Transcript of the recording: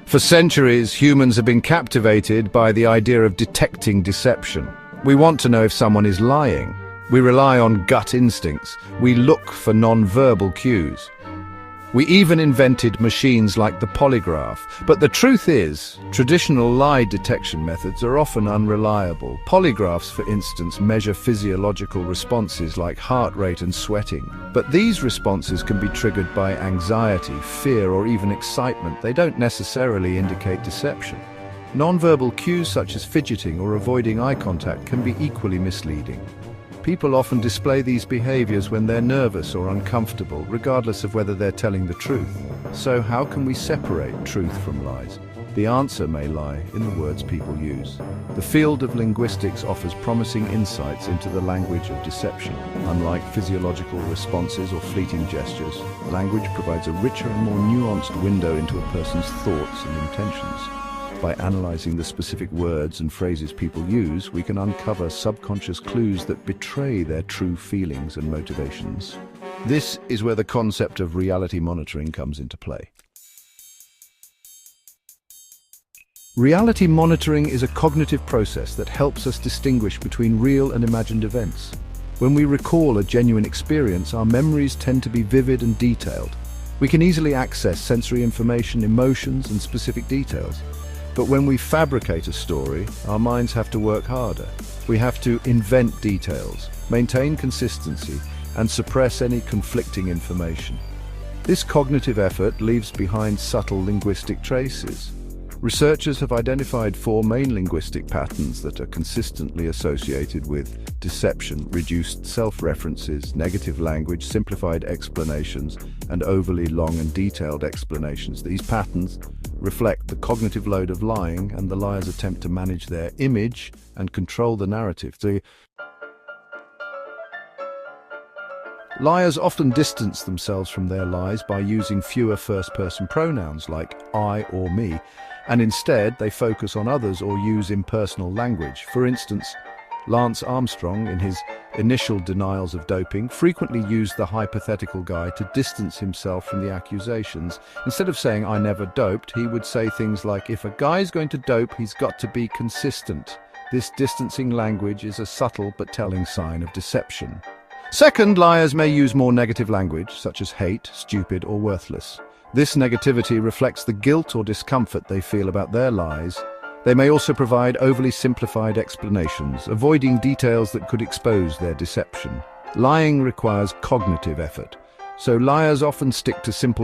For centuries, humans have been captivated by the idea of detecting deception. We want to know if someone is lying. We rely on gut instincts. We look for non-verbal cues. We even invented machines like the polygraph. But the truth is, traditional lie detection methods are often unreliable. Polygraphs, for instance, measure physiological responses like heart rate and sweating. But these responses can be triggered by anxiety, fear, or even excitement. They don't necessarily indicate deception. Non-verbal cues such as fidgeting or avoiding eye contact can be equally misleading. People often display these behaviors when they're nervous or uncomfortable, regardless of whether they're telling the truth. So how can we separate truth from lies? The answer may lie in the words people use. The field of linguistics offers promising insights into the language of deception. Unlike physiological responses or fleeting gestures, language provides a richer and more nuanced window into a person's thoughts and intentions. By analyzing the specific words and phrases people use, we can uncover subconscious clues that betray their true feelings and motivations. This is where the concept of reality monitoring comes into play. Reality monitoring is a cognitive process that helps us distinguish between real and imagined events. When we recall a genuine experience, our memories tend to be vivid and detailed. We can easily access sensory information, emotions, and specific details. But when we fabricate a story, our minds have to work harder. We have to invent details, maintain consistency, and suppress any conflicting information. This cognitive effort leaves behind subtle linguistic traces. Researchers have identified 4 main linguistic patterns that are consistently associated with deception: reduced self-references, negative language, simplified explanations, and overly long and detailed explanations. These patterns reflect the cognitive load of lying and the liar's attempt to manage their image and control the narrative. Liars often distance themselves from their lies by using fewer first-person pronouns like I or me, and instead they focus on others or use impersonal language. For instance, Lance Armstrong, in his initial denials of doping, frequently used the hypothetical guy to distance himself from the accusations. Instead of saying, "I never doped," he would say things like, "If a guy's going to dope, he's got to be consistent." This distancing language is a subtle but telling sign of deception. Second, liars may use more negative language, such as hate, stupid, or worthless. This negativity reflects the guilt or discomfort they feel about their lies. They may also provide overly simplified explanations, avoiding details that could expose their deception. Lying requires cognitive effort, so liars often stick to simple